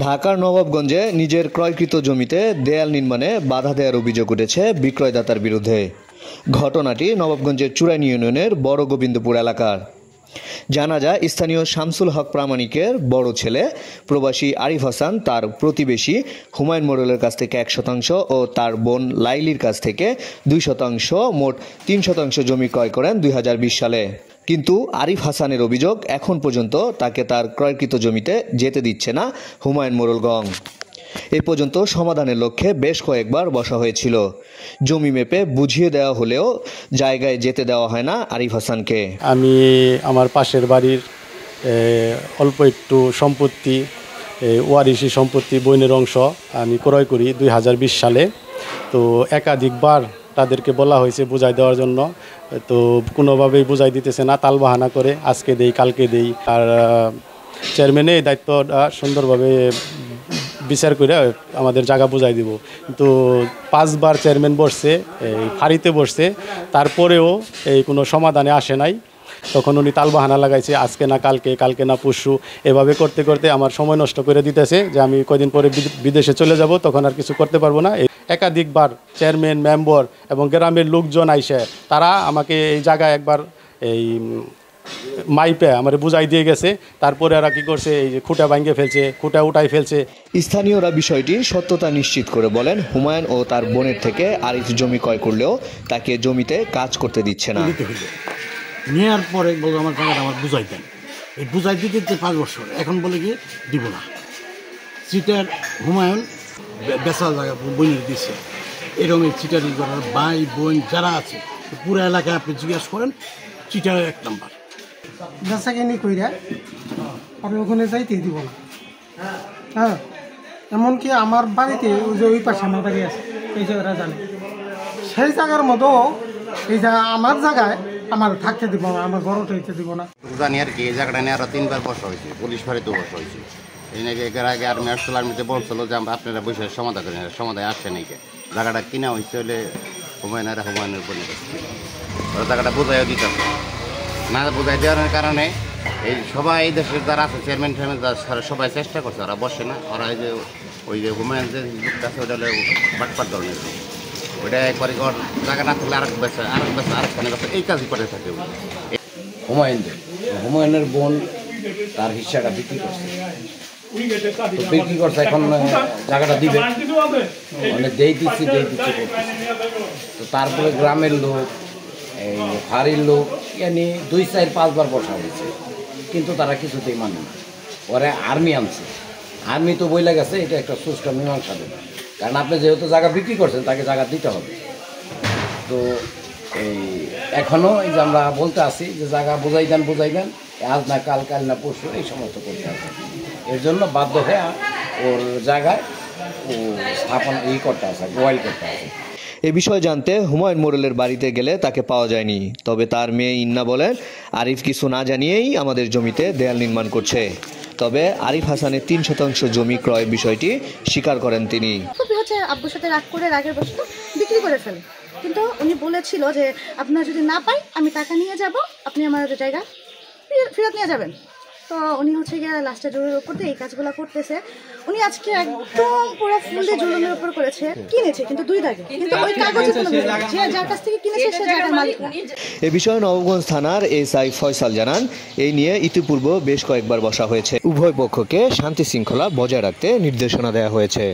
ঢাকার নবাবগঞ্জে নিজের ক্রয়কৃত জমিতে দেয়াল নির্মাণে বাধা দেওয়ার অভিযোগ উঠেছে বিক্রয়দাতার বিরুদ্ধে। ঘটনাটি নবাবগঞ্জের চুরাইন ইউনিয়নের বড় গোবিন্দপুর এলাকার। জানা যায়, স্থানীয় শামসুল হক প্রামাণিকের বড় ছেলে প্রবাসী আরিফ হাসান তার প্রতিবেশী হুমায়ুন মোড়লের কাছ থেকে 1% ও তার বোন লাইলির কাছ থেকে 2%, মোট 3% জমি ক্রয় করেন 2020 সালে। কিন্তু আরিফ হাসানের অভিযোগ, এখন পর্যন্ত তাকে তার ক্রয়কৃত জমিতে যেতে দিচ্ছে না হুমায়ুন মোড়লগং। এ পর্যন্ত সমাধানের লক্ষ্যে বেশ কয়েকবার বসা হয়েছিল। জমি মেপে বুঝিয়ে দেওয়া হলেও জায়গায় যেতে দেওয়া হয় না আরিফ হাসানকে। আমি আমার পাশের বাড়ির অল্প একটু সম্পত্তি, ওয়ারিশি সম্পত্তি বইনের অংশ আমি ক্রয় করি 2020 সালে। তো একাধিকবার তাদেরকে বলা হয়েছে বুঝাই দেওয়ার জন্য, তো কোনোভাবেই বুঝাই দিতেছে না, তালবাহানা করে আজকে দেই কালকে দেই। আর চেয়ারম্যানে এই দায়িত্বটা সুন্দরভাবে বিচার করে আমাদের জায়গা বুঝাই দিব, কিন্তু 5 বার চেয়ারম্যান বসছে, এই ফাঁড়িতে বসছে, তারপরেও এই কোনো সমাধানে আসে নাই। তখন উনি তালবাহানা লাগাইছে আজকে না কালকে, কালকে না পরশু, এভাবে করতে করতে আমার সময় নষ্ট করে দিতেছে যে আমি কয়দিন পরে বিদেশে চলে যাব, তখন আর কিছু করতে পারবো না। একাধিকবার চেয়ারম্যান, মেম্বার এবং গ্রামের লোকজন আইসে তারা আমাকে এই জায়গায় একবার এই মাইপে আমার বুঝাই দিয়ে গেছে। তারপরে ওরা কি করছে, এই যে খুঁটা ভাঙিয়ে ফেলছে, খুঁটা উঠাই ফেলছে। স্থানীয়রা বিষয়টির সত্যতা নিশ্চিত করে বলেন, হুমায়ুন ও তার বোনের থেকে আরিফ জমি ক্রয় করলেও তাকে জমিতে কাজ করতে দিচ্ছে না। নেওয়ার পরে বলবো আমার জায়গাটা আমার বুঝাই দেন, এই বুঝাই দিতে 5 বছর, এখন বলে কি দিব না। চিটার হুমায়ুন বেচাল জায়গা বইনের দিচ্ছে, এরকম এই চিটারি করার ভাই বোন যারা আছে পুরো এলাকায় আপনি জিজ্ঞাসা করেন, চিটার 1 নাম্বার। বেচা কিনি কইরা আর ওখানে যাইতে দিব না। হ্যাঁ, এমনকি আমার বাড়িতে ওই যে ওই পাশে আমার বাড়ি আছে, এই জায়গাটা জানে, সেই জায়গার মতো এই জায়গা আমার জায়গায় আমার থাকতে দিব না, আমার ঘর উঠাইতে দিব না। জানি আর কি এই জায়গাটা নিয়ে আরো 3 বার বসা হয়েছে, পুলিশ ফাঁড়িতেও বসা হয়েছে। এই নাকি এর আগে আর্মি আসছিল, আর্মিতে বলছিল যে আমরা আপনারা বসে সমাধান করেন, সমাধান আসছে নাকি। জায়গাটা কিনা হয়েছে হলে হুমায়ুনের বলে ওরা জায়গাটা বোঝাইও দিতে হবে না। বোঝাই দেওয়ার কারণে এই সবাই এই দেশের যারা আছে চেয়ারম্যান ফেয়ারম্যান যারা সবাই চেষ্টা করছে, ওরা বসে না। ওরা এই যে ওই যে হুমায়ুন যে যুক্ত আছে ওটা হলে বাটপাট ধরনের, ওইটা একবারে জায়গা না থাকলে আরেক বেচা আরেকখানে বেচা, এই কাজই করে থাকে হুমায়ুনের বোন তার হিস্সাটা বিক্রি করছে, এখন জায়গাটা দিবে মানে দিচ্ছি তো। তারপরে গ্রামের লোক, এই ফাঁড়ির লোক, ইয়ানি 2, 4, 5 বার বসা হয়েছে, কিন্তু তারা কিছুতেই মানে না। পরে আর্মি আনছে, আর্মি তো বইলা গেছে এটা একটা সুষ্ঠু মীমাংসা দেবে, কারণ আপনি যেহেতু জায়গা বিক্রি করছেন তাকে জায়গা দিতে হবে। তো এই এখনও এই যে আমরা বলতে আসি যে জায়গা বুঝাই দেন, আজ না কাল, কাল না পরশু, এই সমস্ত করতে আছে। এর জন্য বাধ্য হয়ে ওর জায়গায় ও স্থাপন করতে আছে, গোয়াল করতে আছে। এ বিষয়ে জানতে হুমায়ুন মোড়লের বাড়িতে গেলে তাকে পাওয়া যায়নি। তবে তার মেয়ে ইন্না বলেন, আরিফ কিছু না জানিয়েই আমাদের জমিতে দেয়াল নির্মাণ করছে। তবে আরিফ হাসানের 3% জমি ক্রয় বিষয়টি স্বীকার করেন তিনি। আব্বুর সাথে রাগ করে রাগের বশত বিক্রি করে ফেলে, কিন্তু উনি বলেছিল যে আপনার যদি না পাই আমি টাকা নিয়ে যাব, আপনি আমার জায়গা ফেরত নিয়ে যাবেন। তো উনি গিয়ে লাস্টে জোরের উপর দিয়ে এই কাজগুলো করতেছে। উনি আজকে একদম পুরো ফুল দিয়ে জোরের উপর করেছে, কিনেছে কিন্তু 2 দাগে, কিন্তু ওই কাগজে যে যার কাছ থেকে কিনেছে সে জায়গার মালিক না। এ বিষয়ে নবাবগঞ্জ থানার এসআই ফয়সাল জানান, এই নিয়ে ইতিপূর্বে বেশ কয়েকবার বসা হয়েছে। উভয় পক্ষকে শান্তি শৃঙ্খলা বজায় রাখতে নির্দেশনা দেওয়া হয়েছে।